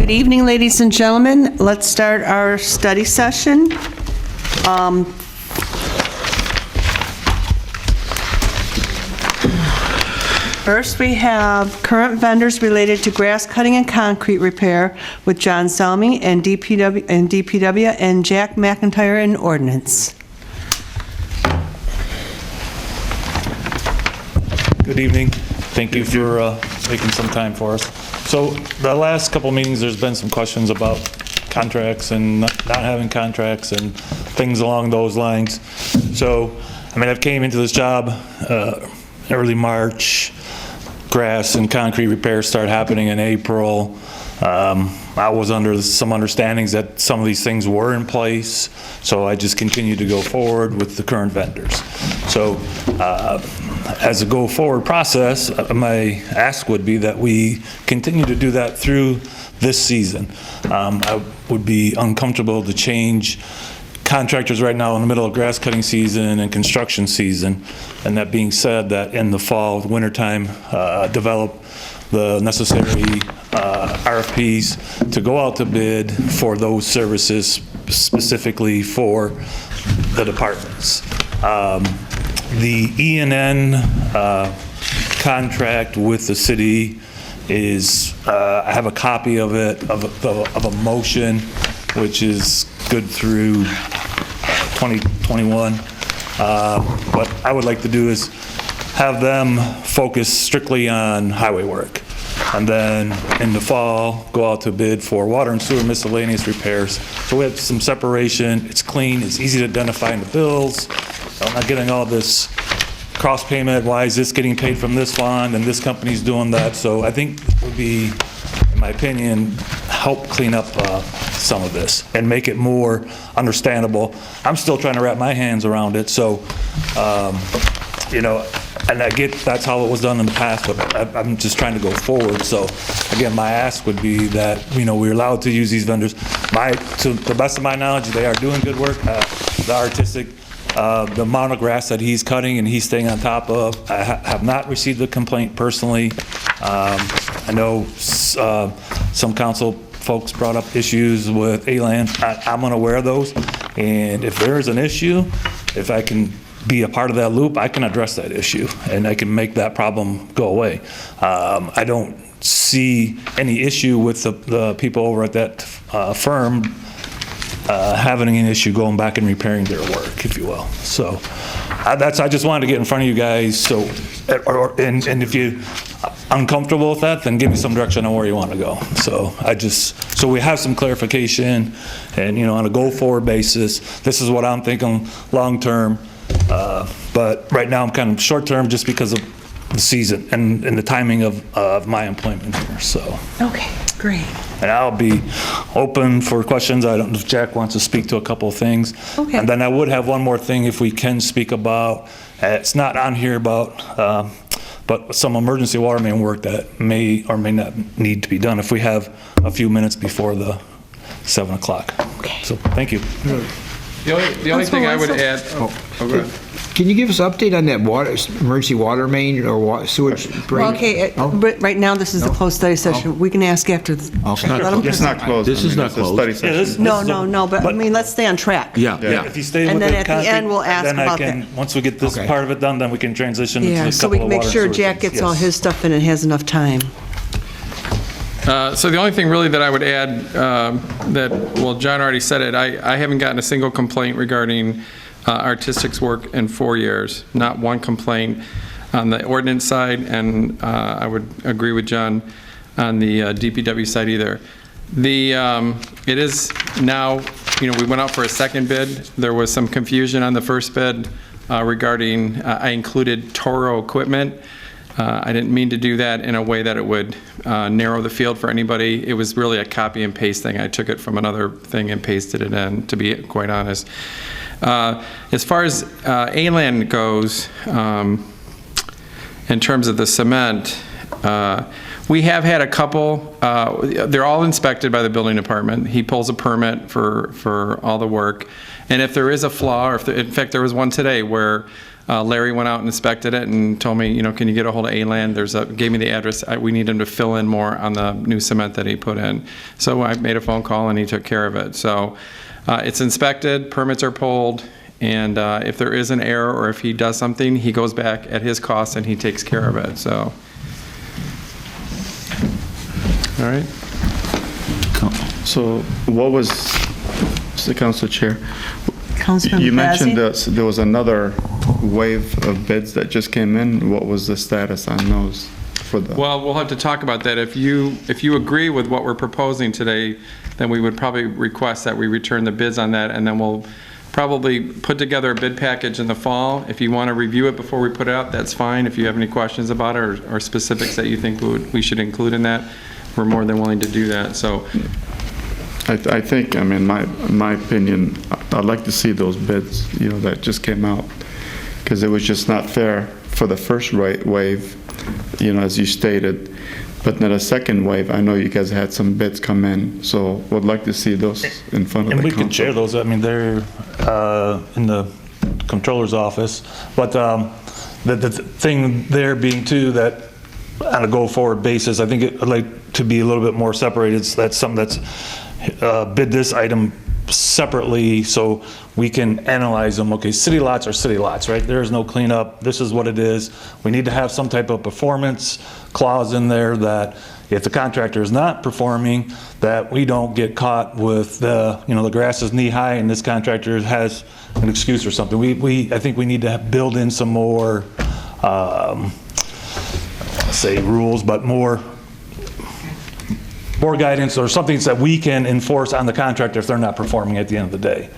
Good evening, ladies and gentlemen. Let's start our study session. First, we have current vendors related to grass cutting and concrete repair with John Selmy and DPW and Jack McIntyre in ordinance. Good evening. Thank you for taking some time for us. So the last couple meetings, there's been some questions about contracts and not having contracts and things along those lines. So, I mean, I've came into this job early March. Grass and concrete repairs start happening in April. I was under some understandings that some of these things were in place, so I just continue to go forward with the current vendors. So as a go forward process, my ask would be that we continue to do that through this season. I would be uncomfortable to change contractors right now in the middle of grass cutting season and construction season. And that being said, that in the fall, wintertime, develop the necessary RFPs to go out to bid for those services specifically for the departments. The E&N contract with the city is, I have a copy of it, of a motion, which is good through 2021. What I would like to do is have them focus strictly on highway work. And then in the fall, go out to bid for water and sewer miscellaneous repairs. So we have some separation, it's clean, it's easy to identify in the bills. I'm not getting all this cross payment, why is this getting paid from this fund and this company's doing that. So I think it would be, in my opinion, help clean up some of this and make it more understandable. I'm still trying to wrap my hands around it, so you know, and I get that's how it was done in the past, but I'm just trying to go forward. So again, my ask would be that, you know, we're allowed to use these vendors. To the best of my knowledge, they are doing good work. The artistic, the amount of grass that he's cutting and he's staying on top of, I have not received a complaint personally. I know some council folks brought up issues with A-Land. I'm unaware of those, and if there is an issue, if I can be a part of that loop, I can address that issue and I can make that problem go away. I don't see any issue with the people over at that firm having an issue going back and repairing their work, if you will. So I just wanted to get in front of you guys. So, and if you're uncomfortable with that, then give me some direction on where you want to go. So so we have some clarification, and you know, on a go forward basis, this is what I'm thinking long term. But right now I'm kind of short term just because of the season and the timing of my employment here. So. Okay, great. And I'll be open for questions. I don't know if Jack wants to speak to a couple of things. Okay. And then I would have one more thing if we can speak about, it's not on here about, but some emergency water main work that may or may not need to be done if we have a few minutes before the 7 o'clock. Okay. So thank you. The only thing I would add. Go ahead. Can you give us an update on that emergency water main or sewage break? Well, okay, but right now this is a closed study session. We can ask after. It's not closed. This is not closed. No, but I mean, let's stay on track. Yeah. If you stay And with then the at the end, we'll ask then about I can, that. once we get this part of it done, then we can transition into a couple of so we can make water and sure sewer Jack things. gets all his stuff in and has enough time. So the only thing really that I would add, well, John already said it, I haven't gotten a single complaint regarding artistics work in 4 years. Not one complaint on the ordinance side, and I would agree with John on the DPW side either. It is now, you know, we went out for a second bid. There was some confusion on the first bid regarding, I included Toro equipment. I didn't mean to do that in a way that it would narrow the field for anybody. It was really a copy and paste thing. I took it from another thing and pasted it in, to be quite honest. As far as A-Land goes, in terms of the cement, we have had a couple, they're all inspected by the building department. He pulls a permit for all the work. And if there is a flaw, or if in fact there was one today where Larry went out and inspected it and told me, can you get a hold of A-Land? Gave me the address. We need him to fill in more on the new cement that he put in. So I made a phone call and he took care of it. So it's inspected, permits are pulled, and if there is an error or if he does something, he goes back at his cost and he takes care of it. So, all right. So what was, the council chair, Councilman you mentioned Bazey? there was another wave of bids that just came in. What was the status on those for the? Well, we'll have to talk about that. If you agree with what we're proposing today, then we would probably request that we return the bids on that, and then we'll probably put together a bid package in the fall. If you want to review it before we put it out, that's fine. If you have any questions about it or specifics that you think we should include in that, we're more than willing to do that. So I think, my opinion, I'd like to see those bids, that just came out, because it was just not fair for the first wave, as you stated. But then a second wave, I know you guys had some bids come in, so would like to see those in front of the council. And we can share those. They're in the controller's office. But the thing there being too, that on a go-forward basis, I think I'd like to be a little bit more separated. That's something that's bid this item separately so we can analyze them. Okay, city lots are city lots, right? There is no cleanup. This is what it is. We need to have some type of performance clause in there that if the contractor is not performing, that we don't get caught with the grass is knee high and this contractor has an excuse or something. I think we need to build in some more, say rules, but more guidance or something that we can enforce on the contractor if they're not performing at the end of the day.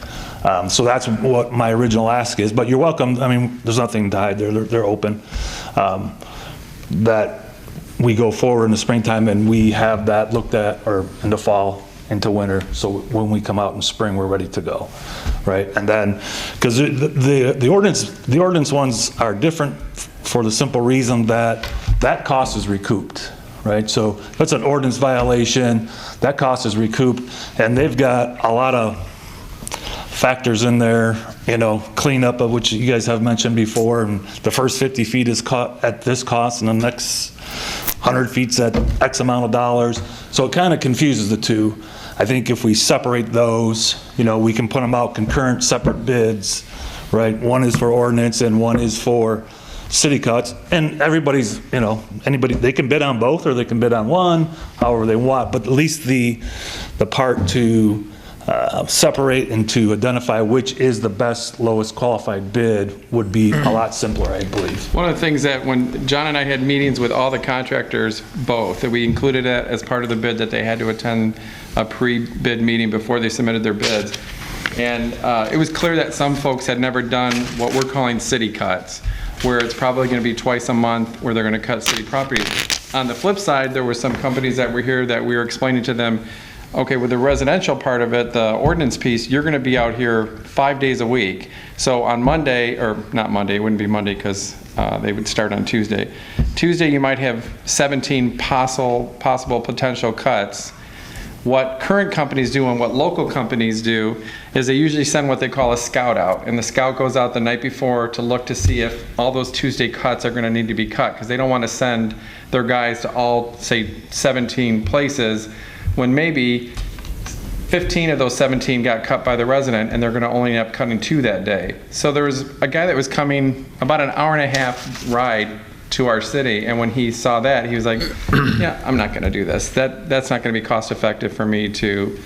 So that's what my original ask is, but you're welcome. There's nothing to hide there. They're open. That we go forward in the springtime and we have that looked at, or in the fall into winter, so when we come out in spring, we're ready to go, right? And then, because the ordinance ones are different for the simple reason that cost is recouped. Right, so if it's an ordinance violation, that cost is recouped, and they've got a lot of factors in there, cleanup of which you guys have mentioned before, and the first 50 feet is at this cost, and the next 100 feet's at X amount of dollars, so it kind of confuses the two. I think if we separate those, we can put them out concurrent, separate bids, right? One is for ordinance and one is for city cuts, and everybody's, anybody, they can bid on both or they can bid on one, however they want, but at least the part to separate and to identify which is the best, lowest qualified bid would be a lot simpler, I believe. one of the things that when John and I had meetings with all the contractors, both, that we included that as part of the bid, that they had to attend a pre-bid meeting before they submitted their bids. And it was clear that some folks had never done what we're calling city cuts, where it's probably going to be twice a month where they're going to cut city properties. On the flip side, there were some companies that were here that we were explaining to them, okay, with the residential part of it, the ordinance piece, you're going to be out here 5 days a week. So on Monday, or not Monday, it wouldn't be Monday because they would start on Tuesday. Tuesday, you might have 17 possible potential cuts. What current companies do and what local companies do is they usually send what they call a scout out, and the scout goes out the night before to look to see if all those Tuesday cuts are going to need to be cut, because they don't want to send their guys to all, say, 17 places when maybe 15 of those 17 got cut by the resident and they're going to only end up cutting 2 that day. So there was a guy that was coming about an hour and a half ride to our city, and when he saw that, he was like, yeah, I'm not going to do this. That's not going to be cost effective for me to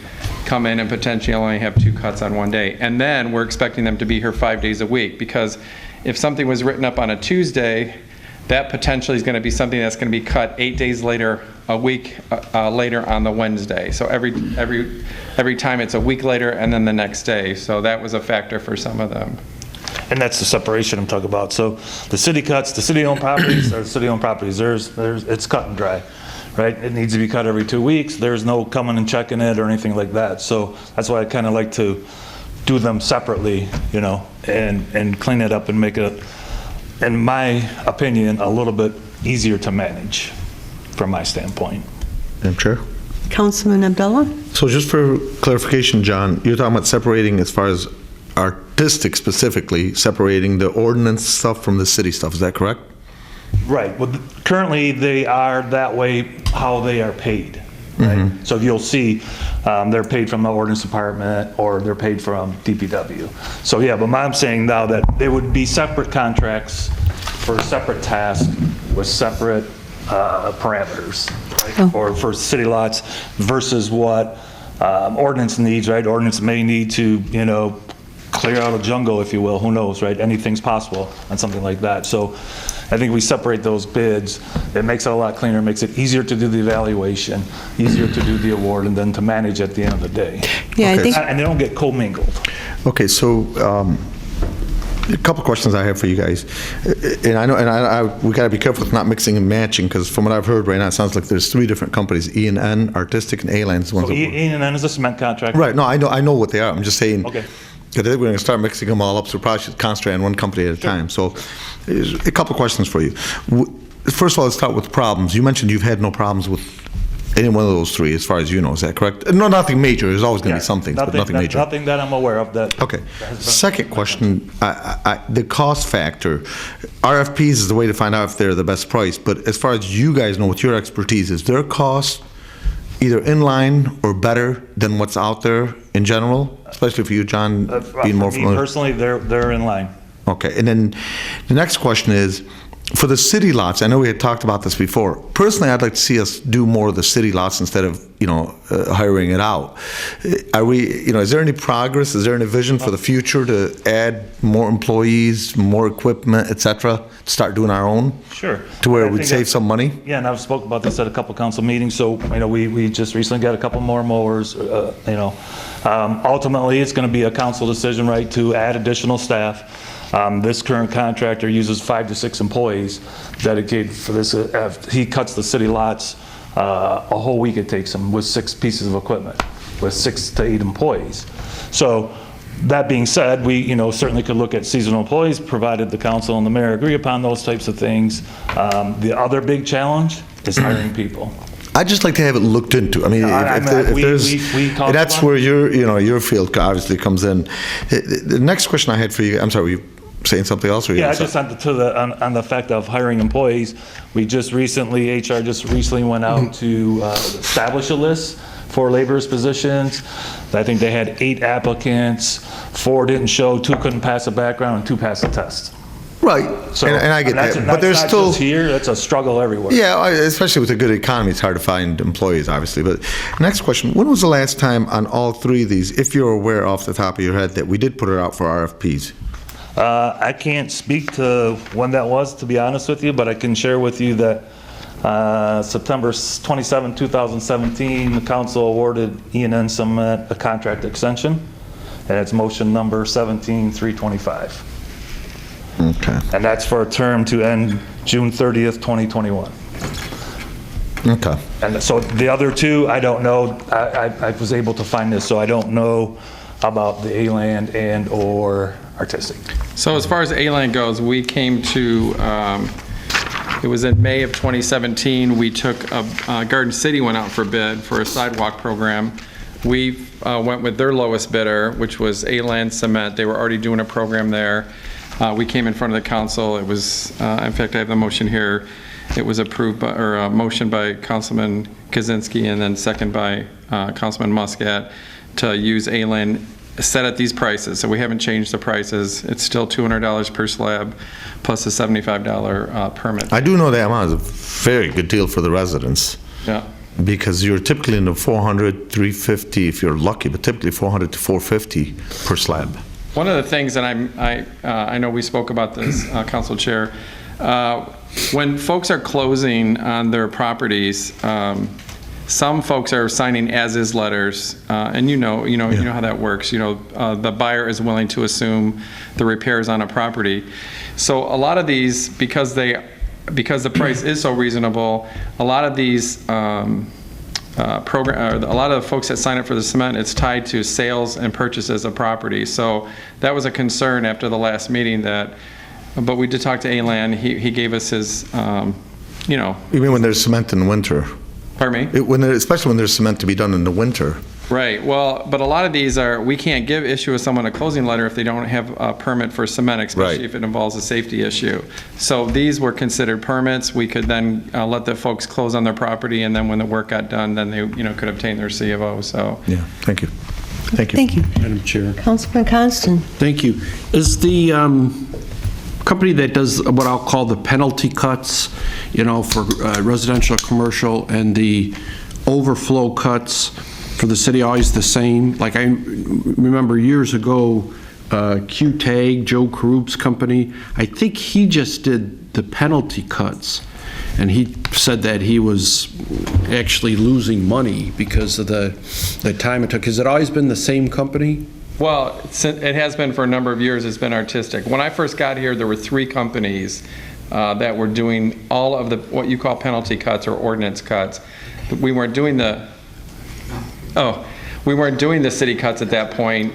come in and potentially only have 2 cuts on one day. And then we're expecting them to be here 5 days a week, because if something was written up on a Tuesday, that potentially is going to be something that's going to be cut 8 days later, a week later on the Wednesday. So every time it's a week later and then the next day. So that was a factor for some of them. And that's the separation I'm talking about. So the city cuts, the city-owned properties are city-owned properties. It's cut and dry, right? It needs to be cut every 2 weeks. There's no coming and checking it or anything like that. So that's why I kind of like to do them separately, and clean it up and make it, in my opinion, a little bit easier to manage from my standpoint. Madam Chair? Councilman Abdullah? So just for clarification, John, you're talking about separating as far as artistic specifically, separating the ordinance stuff from the city stuff. Is that correct? Right. Well, currently, they are that way how they are paid, right? So you'll see, they're paid from the ordinance department or they're paid from DPW. So, yeah, but I'm saying now that they would be separate contracts for separate tasks with separate parameters, right? Or for city lots versus what ordinance needs, right? Ordinance may need to, clear out a jungle, if you will, who knows, right? Anything's possible on something like that. So I think we separate those bids. It makes it a lot cleaner, makes it easier to do the evaluation, easier to do the award, and then to manage at the end of the day. Yeah, I think, And they don't get commingled. Okay, so a couple questions I have for you guys. And I know, we got to be careful with not mixing and matching, because from what I've heard right now, it sounds like there's three different companies, E&N, Artistic, and A-Land. So E&N is a cement contract. Right, no, I know what they are. I'm just saying. Okay. I think we're going to start mixing them all up, so we probably should concentrate on one company at a time. So, a couple questions for you. First of all, let's start with problems. You mentioned you've had no problems with any one of those three, as far as you know. Is that correct? No, nothing major. There's always going to be some things, but nothing major. Nothing that I'm aware of that. Okay. Second question, the cost factor. RFPs is the way to find out if they're the best price, but as far as you guys know, with your expertise, is their cost either in line or better than what's out there in general, especially for you, John, being more familiar? Personally, they're in line. Okay, and then the next question is, for the city lots, I know we had talked about this before. Personally, I'd like to see us do more of the city lots instead of, hiring it out. Are we, is there any progress? Is there any vision for the future to add more employees, more equipment, et cetera, start doing our own? Sure. To where I we'd think save some money? Yeah, and I've spoke about this at a couple council meetings. So, we just recently got a couple more mowers, Ultimately, it's going to be a council decision, right, to add additional staff. This current contractor uses 5 to 6 employees dedicated for this. He cuts the city lots a whole week it takes him with 6 pieces of equipment, with 6 to 8 employees. So that being said, we certainly could look at seasonal employees, provided the council and the mayor agree upon those types of things. The other big challenge is hiring people. I'd just like to have it looked into. I mean, if there's, and that's where your field obviously comes in. The next question I had for you, I'm sorry, were you saying something else? Or yeah, I just sent it to on the fact of hiring employees. We just recently, HR just recently went out to establish a list for laborers positions. I think they had 8 applicants, 4 didn't show, 2 couldn't pass a background, and 2 passed a test. Right, So, and I get that, but there's not still just here, that's a struggle everywhere. Yeah, especially with a good economy, it's hard to find employees, obviously. But next question: when was the last time on all 3 of these, if you're aware off the top of your head, that we did put it out for RFPs? I can't speak to when that was, to be honest with you, but I can share with you that September 27, 2017, the council awarded E&N Cement a contract extension, and it's motion number 17325. Okay. And that's for a term to end June 30th, 2021. Okay. And so the other 2, I don't know. I was able to find this, so I don't know about the A-Land and or Artistic. So as far as A-Land goes, we came to, it was in May of 2017, we took, Garden City went out for bid for a sidewalk program. We went with their lowest bidder, which was A-Land Cement. They were already doing a program there. We came in front of the council. It was, in fact, I have the motion here. It was approved by, or a motion by Councilman Kaczynski and then second by Councilman Muscat to use A-Land set at these prices. So we haven't changed the prices. It's still $200 per slab plus a $75 permit. I do know that amount is a very good deal for the residents. Yeah. Because you're typically in the 400, 350 if you're lucky, but typically 400 to 450 per slab. One of the things that I know we spoke about this, Council Chair, when folks are closing on their properties, some folks are signing as-is letters, and you know how that works. The buyer is willing to assume the repairs on a property. So a lot of these, because the price is so reasonable, a lot of these a lot of the folks that sign up for the cement, it's tied to sales and purchases of property. So that was a concern after the last meeting but we did talk to A-Land. He gave us his, You mean when there's cement in the winter? Pardon me? Especially when there's cement to be done in the winter. Right, well, but a lot of these are, we can't issue someone a closing letter if they don't have a permit for cement, especially Right. if it involves a safety issue. So these were considered permits. We could then let the folks close on their property, and then when the work got done, then they, could obtain their C of O, so. Yeah, thank you. Thank you. Thank you. Madam Chair. Councilman Constant. Thank you. Is the company that does what I'll call the penalty cuts, for residential, commercial, and the overflow cuts for the city always the same? Like I remember years ago, Q-Tag, Joe Karup's company, I think he just did the penalty cuts. And he said that he was actually losing money because of the time it took. Has it always been the same company? Well, it has been for a number of years. It's been Artistic. When I first got here, there were 3 companies that were doing all of the what you call penalty cuts or ordinance cuts. We weren't doing the city cuts at that point.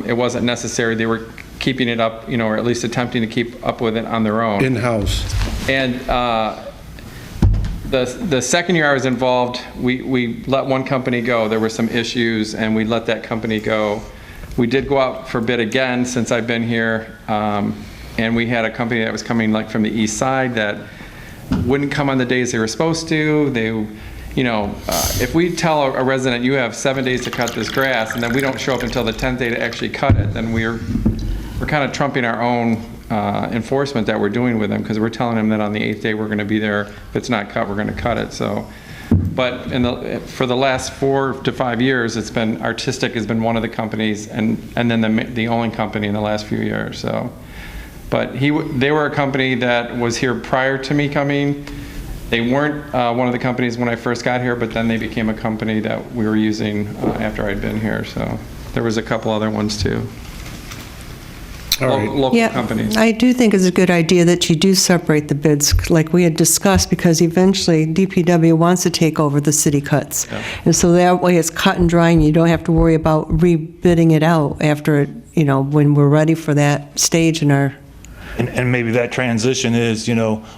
It wasn't necessary. They were keeping it up, or at least attempting to keep up with it on their own. In-house. And the second year I was involved, we let one company go. There were some issues, and we let that company go. We did go out for bid again since I've been here, and we had a company that was coming like from the east side that wouldn't come on the days they were supposed to. They, if we tell a resident you have 7 days to cut this grass, and then we don't show up until the 10th day to actually cut it, then we're kind of trumping our own enforcement that we're doing with them, because we're telling them that on the 8th day we're going to be there. If it's not cut, we're going to cut it. So, but for the last 4 to 5 years, it's been Artistic has been one of the companies, and then the only company in the last few years. So, but they were a company that was here prior to me coming. They weren't one of the companies when I first got here, but then they became a company that we were using after I'd been here. So there was a couple other ones too. Local companies. I do think it's a good idea that you do separate the bids, like we had discussed, because eventually DPW wants to take over the city cuts. Yeah. And so that way it's cut and dry, and you don't have to worry about rebidding it out after, when we're ready for that stage in our... And maybe that transition is,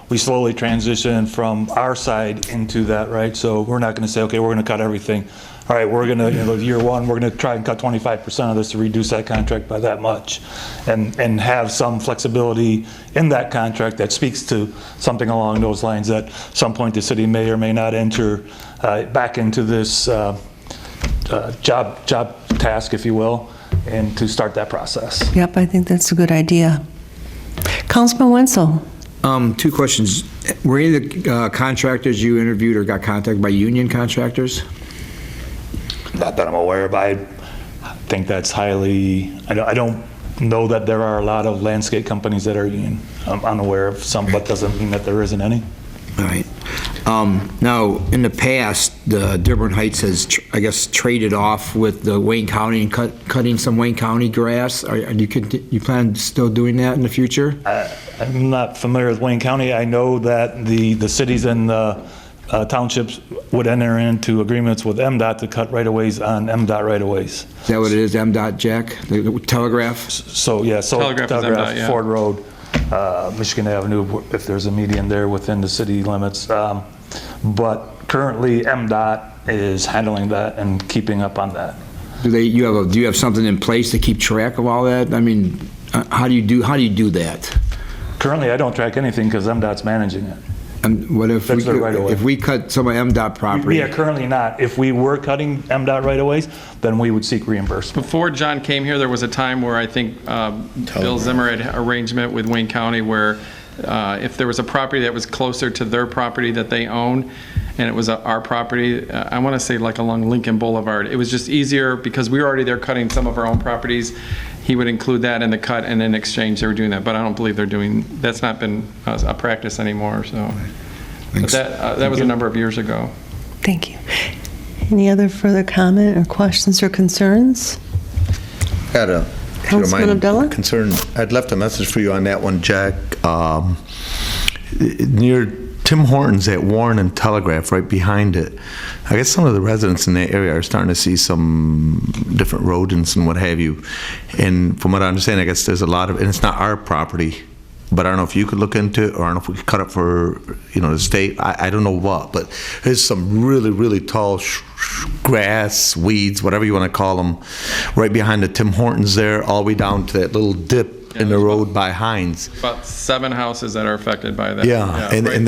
we slowly transition from our side into that, right? So we're not going to say, okay, we're going to cut everything. All right, we're going to, year one, we're going to try and cut 25% of this to reduce that contract by that much, and have some flexibility in that contract that speaks to something along those lines, that at some point the city may or may not enter back into this job task, if you will, and to start that process. Yep, I think that's a good idea. Councilman Wenzel. 2 questions. Were any of the contractors you interviewed or got contacted by union contractors? Not that I'm aware of. I think that's highly, I don't know that there are a lot of landscape companies that are union. I'm unaware of some, but doesn't mean that there isn't any. All right. Now, in the past, the Dearborn Heights has, I guess, traded off with the Wayne County and cutting some Wayne County grass. You plan still doing that in the future? I'm not familiar with Wayne County. I know that the cities and the townships would enter into agreements with MDOT to cut right-of-ways on MDOT right-of-ways. Is that what it is, MDOT, Jack? The telegraph? So, yeah, Telegraph is MDOT, yeah. Ford Road, Michigan Avenue, if there's a median there within the city limits. But currently, MDOT is handling that and keeping up on that. Do you have something in place to keep track of all that? I mean, how do you do that? Currently, I don't track anything because MDOT's managing it. And what if That's the right of way. if we cut some of MDOT property? Yeah, currently not. If we were cutting MDOT right-of-ways, then we would seek reimbursement. Before John came here, there was a time where I think Bill Zimmer had an arrangement with Wayne County where if there was a property that was closer to their property that they own, and it was our property, I want to say like along Lincoln Boulevard, it was just easier because we were already there cutting some of our own properties. He would include that in the cut, and in exchange they were doing that. But I don't believe that's not been a practice anymore. So but that was a number of years ago. Thank you. Any other further comment or questions or concerns? Had a, if you don't Councilman mind, Abdullah? concern. I'd left a message for you on that one, Jack. Near Tim Hortons at Warren and Telegraph, right behind it, I guess some of the residents in that area are starting to see some different rodents and what have you. And from what I understand, I guess there's a lot of, and it's not our property, but I don't know if you could look into it, or I don't know if we could cut it for, the state. I don't know what, but there's some really, really tall grass, weeds, whatever you want to call them, right behind the Tim Hortons there, all the way down to that little dip in the road by Heinz. About 7 houses that are affected by that. Yeah, and right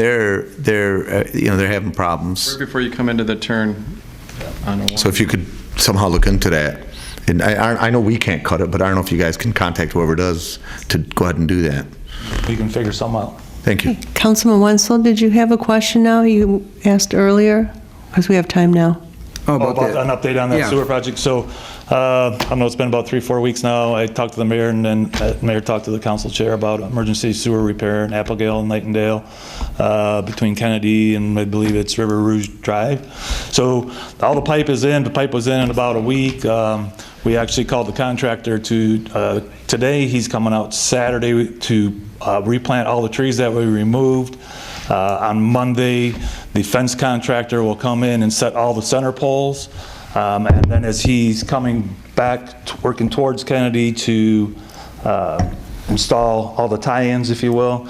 they're having problems. before you come into the turn on a So if you could somehow look into that. And I know we can't cut it, but I don't know if you guys can contact whoever does to go ahead and do that. We can figure something out. Thank you. Councilman Wenzel, did you have a question now? You asked earlier, because we have time now. Oh, About an update on that Yeah. sewer project. So, I don't know, it's been about 3-4 weeks now. I talked to the mayor, and then mayor talked to the council chair about emergency sewer repair in Applegate and Nightendale, between Kennedy and I believe it's River Rouge Drive. So all the pipe is in. The pipe was in about a week. We actually called the contractor today. He's coming out Saturday to replant all the trees that we removed. On Monday, the fence contractor will come in and set all the center poles. And then as he's coming back, working towards Kennedy to install all the tie-ins, if you will,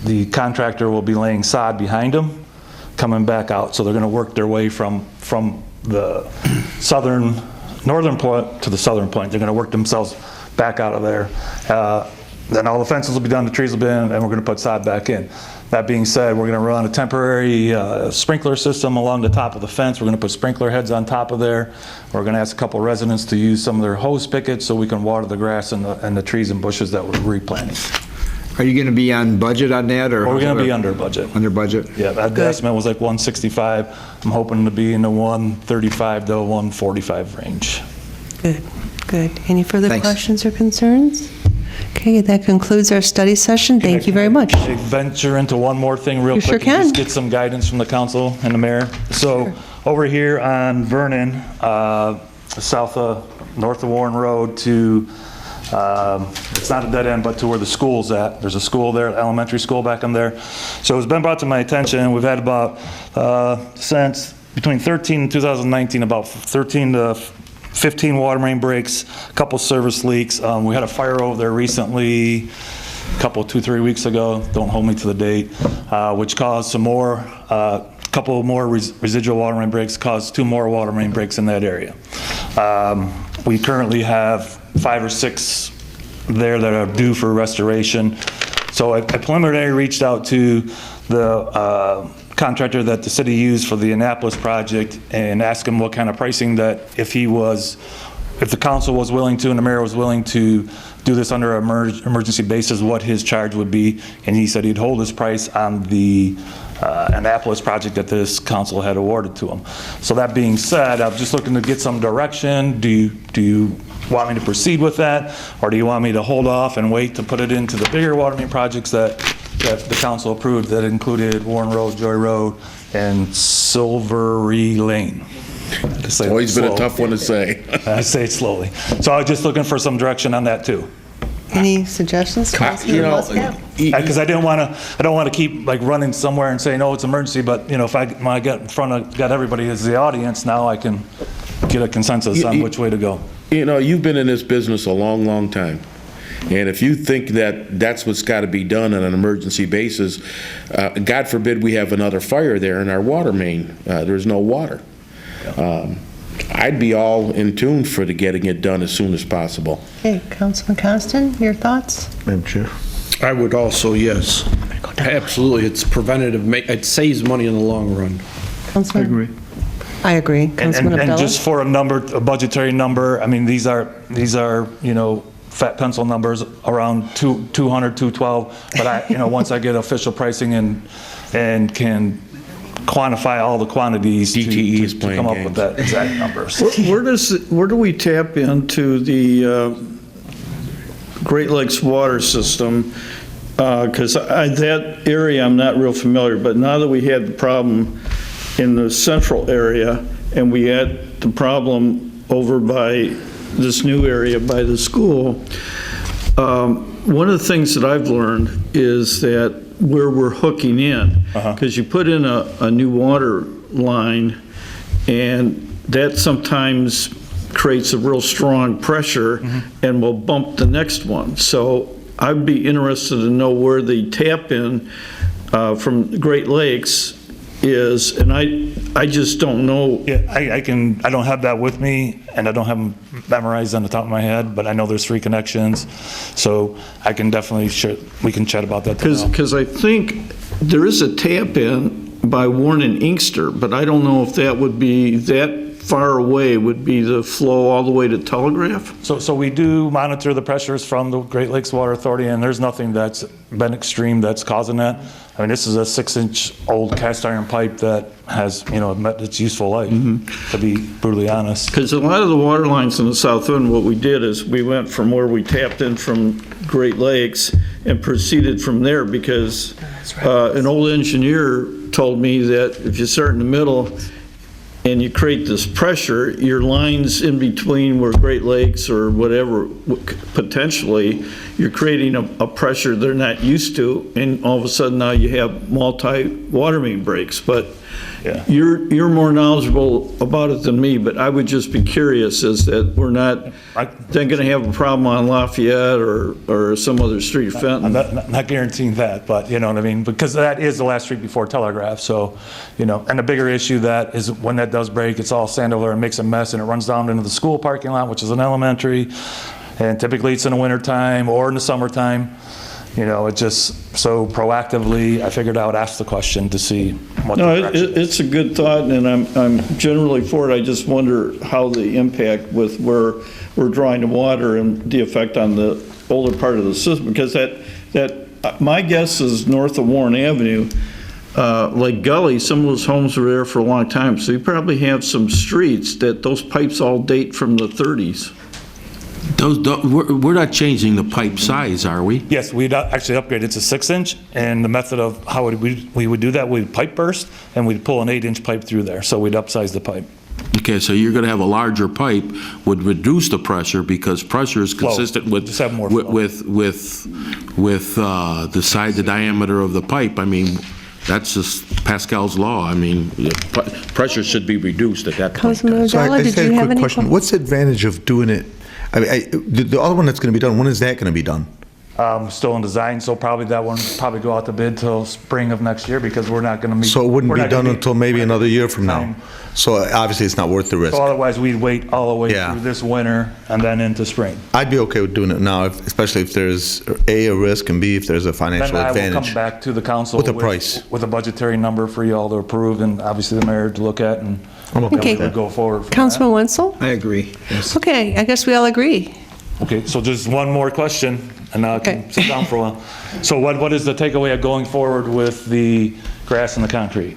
the contractor will be laying sod behind him, coming back out. So they're going to work their way from the northern point to the southern point. They're going to work themselves back out of there. Then all the fences will be done, the trees will be in, and we're going to put sod back in. That being said, we're going to run a temporary sprinkler system along the top of the fence. We're going to put sprinkler heads on top of there. We're going to ask a couple residents to use some of their hose spigots so we can water the grass and the trees and bushes that we're replanting. Are you going to be on budget on that, or? We're going to be under budget. Under budget? Yeah, the estimate was like 165. I'm hoping to be in the 135 to 145 range. Good. Any further Thanks. questions or concerns? Okay, that concludes our study session. Thank you very much. I venture into one more thing real You quick. sure can. And just get some guidance from the council and the mayor. So over here on Vernon, north of Warren Road to, it's not a dead end, but to where the school's at. There's a school there, elementary school back in there. So it's been brought to my attention. We've had about, since between 13 and 2019, about 13 to 15 water main breaks, a couple service leaks. We had a fire over there recently, a couple, 2-3 weeks ago, don't hold me to the date, which caused some more, couple more residual water main breaks, caused 2 more water main breaks in that area. We currently have 5 or 6 there that are due for restoration. So I preliminarily reached out to the contractor that the city used for the Annapolis project and asked him what kind of pricing that if the council was willing to and the mayor was willing to do this under an emergency basis, what his charge would be. And he said he'd hold his price on the Annapolis project that this council had awarded to him. So that being said, I'm just looking to get some direction. Do you want me to proceed with that, or do you want me to hold off and wait to put it into the bigger water main projects that the council approved that included Warren Road, Joy Road, and Silvery Lane? It's always been a tough one to say. I say it slowly. So I was just looking for some direction on that too. Any suggestions, Councilman Muscat? Because I don't want to keep like running somewhere and saying, oh, it's emergency, but when I get in front of, got everybody as the audience, now I can get a consensus on which way to go. You've been in this business a long, long time. And if you think that that's what's got to be done on an emergency basis, God forbid we have another fire there in our water main. There's no water. I'd be all in tune for getting it done as soon as possible. Okay, Councilman Constant, your thoughts? Madam Chair. I would also, yes. Absolutely, it's preventative, it saves money in the long run. Councilman? I agree. Councilman And Abdullah? just for a budgetary number, I mean, these are fat pencil numbers around 200, 212. But once I get official pricing and can quantify all the quantities DTE is to playing come up games. with that exact numbers. Where do we tap into the Great Lakes water system? Because that area I'm not real familiar, but now that we had the problem in the central area and we had the problem over by this new area by the school, one of the things that I've learned is that where we're hooking in, because you put in a new water line and that sometimes creates a real strong pressure and will bump the next one. So I'd be interested to know where the tap in from Great Lakes is, and I just don't know. Yeah, I don't have that with me, and I don't have them memorized on the top of my head, but I know there's 3 connections, so I can definitely, we can chat about that tomorrow. Because I think there is a tap in by Warren and Inkster, but I don't know if that would be that far away would be the flow all the way to Telegraph? So we do monitor the pressures from the Great Lakes Water Authority, and there's nothing that's been extreme that's causing that. I mean, this is a 6-inch old cast iron pipe that has, met its useful life, to be brutally honest. Because a lot of the water lines in the south end, what we did is we went from where we tapped in from Great Lakes and proceeded from there, because an old engineer told me that if you start in the middle and you create this pressure, your lines in between where Great Lakes or whatever, potentially, you're creating a pressure they're not used to, and all of a sudden now you have multi-water main breaks. But Yeah. you're more knowledgeable about it than me, but I would just be curious, is that we're not then going to have a problem on Lafayette or some other street, Fenton. I'm not guaranteeing that, but you know what I mean? Because that is the last street before Telegraph, so, and the bigger issue that is when that does break, it's all sand over and makes a mess, and it runs down into the school parking lot, which is an elementary, and typically it's in the wintertime or in the summertime. It just, so proactively, I figured I would ask the question to see what the direction is. It's a good thought, and I'm generally for it. I just wonder how the impact with where we're drawing the water and the effect on the older part of the system, because that my guess is north of Warren Avenue, like Gully, some of those homes were there for a long time, so you probably have some streets that those pipes all date from the 30s. We're not changing the pipe size, are we? Yes, we'd actually upgraded to 6-inch, and the method of how we would do that, we'd pipe burst, and we'd pull an 8-inch pipe through there, so we'd upsize the pipe. Okay, so you're going to have a larger pipe, would reduce the pressure, because pressure is consistent with Just have more flow. with the diameter of the pipe. I mean, that's just Pascal's law. I mean, pressure should be reduced at that point. Councilman So I O'Donnell, just did had you a have quick any question. questions? What's the advantage of doing it? I mean, the other one that's going to be done, when is that going to be done? Still in design, so probably that one probably go out to bid till spring of next year, because we're not going to meet. So it wouldn't we're be not gonna done meet- until maybe we're not another gonna year meet from now. time. So obviously, it's not worth the risk. So otherwise, we'd wait all the way Yeah. through this winter and then into spring. I'd be okay with doing it now, especially if there's a risk, and B, if there's a Then financial I will advantage. come back to the council. With a price. With a budgetary number for you all to approve, and obviously the mayor to look at, and I'm okay Okay. with that. go forward from that. Councilman Wenzel? I agree, yes. Okay, I guess we all agree. Okay, so just one more question, and now I Okay. can sit down for a while. So what is the takeaway of going forward with the grass and the concrete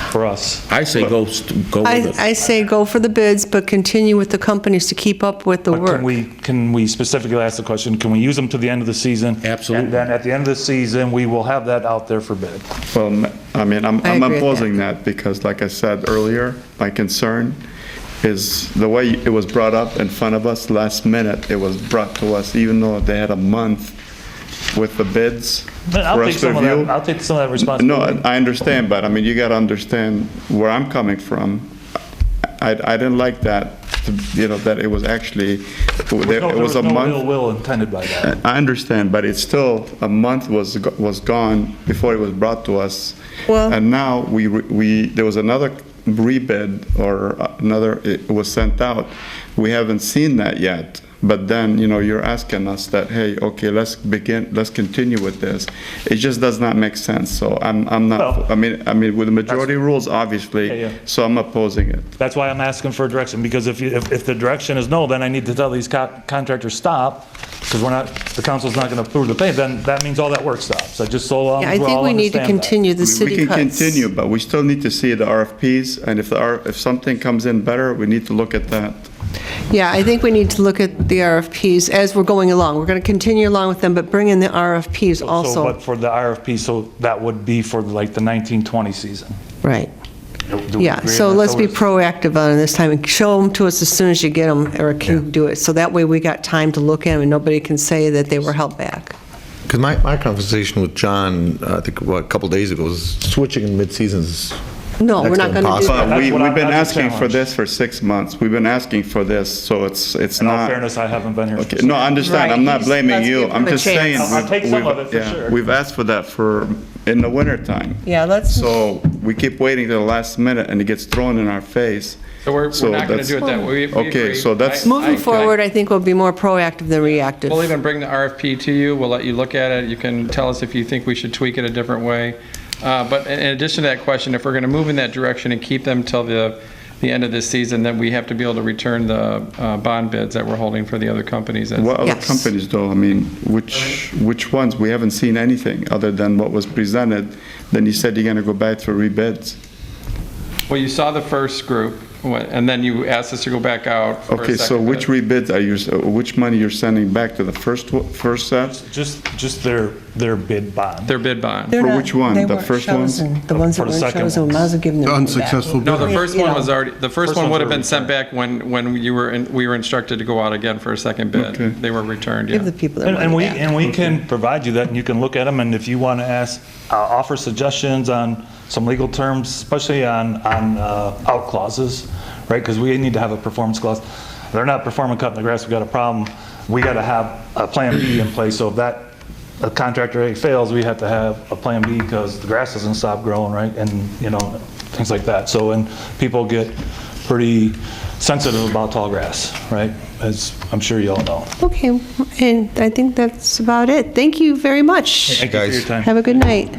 for us? I say go with it. I say go for the bids, but continue with the companies to keep up with the But work. can we specifically ask the question, can we use them to the end of the season? Absolutely. And then at the end of the season, we will have that out there for bid. Well, I mean, I'm I agree with opposing that because, like I said earlier, my concern is the way it was brought up in front of us last minute. It was brought to us, even though they had a month with the bids But I'll for take us to some of review. that, I'll take some of that No, responsibility. I understand, but I mean, you got to understand where I'm coming from. I didn't like that, that it was actually, it was a There month. was no ill will intended by that. I understand, but it's still, a month was gone before it was brought to us. Well- And now there was another rebid or it was sent out. We haven't seen that yet. But then, you're asking us that, hey, okay, let's continue with this. It just does not make sense. So I'm not, Well- I mean, with the majority rules, obviously, Yeah. so I'm opposing it. That's why I'm asking for direction, because if the direction is no, then I need to tell these contractors stop, because the council's not going to approve the pay, then that means all that work stops. So just so long Yeah, as I we're think all we need to understand that. continue the We city can cuts. continue, but we still need to see the RFPs, and if something comes in better, we need to look at that. Yeah, I think we need to look at the RFPs as we're going along. We're going to continue along with them, but bring in the RFPs So, also. but for the RFP, so that would be for like the 1920 season. Right. Do we Yeah, agree so on that? let's be it's- proactive on it this time and show them to us as soon as you get them, or can do it. So that way we got time to look at them and nobody can say that they were held back. Because my conversation with John, I think, a couple days ago, was switching in mid-seasons No, we're Next not time going to do possible. that. But That's what we've been that's the asking for challenge. this for 6 months. We've been asking for this, so it's In all not. fairness, I haven't been here. for Okay, six no, I understand, I'm not Right, blaming let's you, give I'm him a just saying. chance. I'll take some we've- of it for yeah, sure. We've asked for that in the wintertime. Yeah, let's, So we keep waiting till the last minute and it gets thrown in our face. So we're So not going to that's- do it that way. We Okay, agree. so that's- moving I- forward, I think we'll be more proactive than reactive. We'll even bring the RFP to you, we'll let you look at it, you can tell us if you think we should tweak it a different way. But in addition to that question, if we're going to move in that direction and keep them till the end of this season, then we have to be able to return the bond bids that we're holding for the other companies. What other Yes. companies though? I mean, which ones? We haven't seen anything other than what was presented. Then you said you're gonna go back for rebids. Well, you saw the first group, and then you asked us to go back out for a Okay, so second which bid. rebids are you, which money you're sending back to the first set? Just their bid bond. Their bid bond. They're For not- which one? they The weren't first ones? chosen. The ones For that the weren't second chosen, we ones. might as well give them. The back. unsuccessful No, the bidder. first You one know. was already, the first First one ones would have were been sent back when we were instructed to go out again for a second bid. Okay. They were returned, Give the yeah. people their And money back. we can provide you that, and you can look at them, and if you want to offer suggestions on some legal terms, especially on out clauses, right? Because we need to have a performance clause. They're not performing cutting the grass, we got a problem. We got to have a plan B in place, so if that a contractor A fails, we have to have a plan B because the grass doesn't stop growing, right? And, things like that. So, and people get pretty sensitive about tall grass, right? As I'm sure you all know. Okay, and I think that's about it. Thank you very much. Thank you for your guys. time. Have a good night.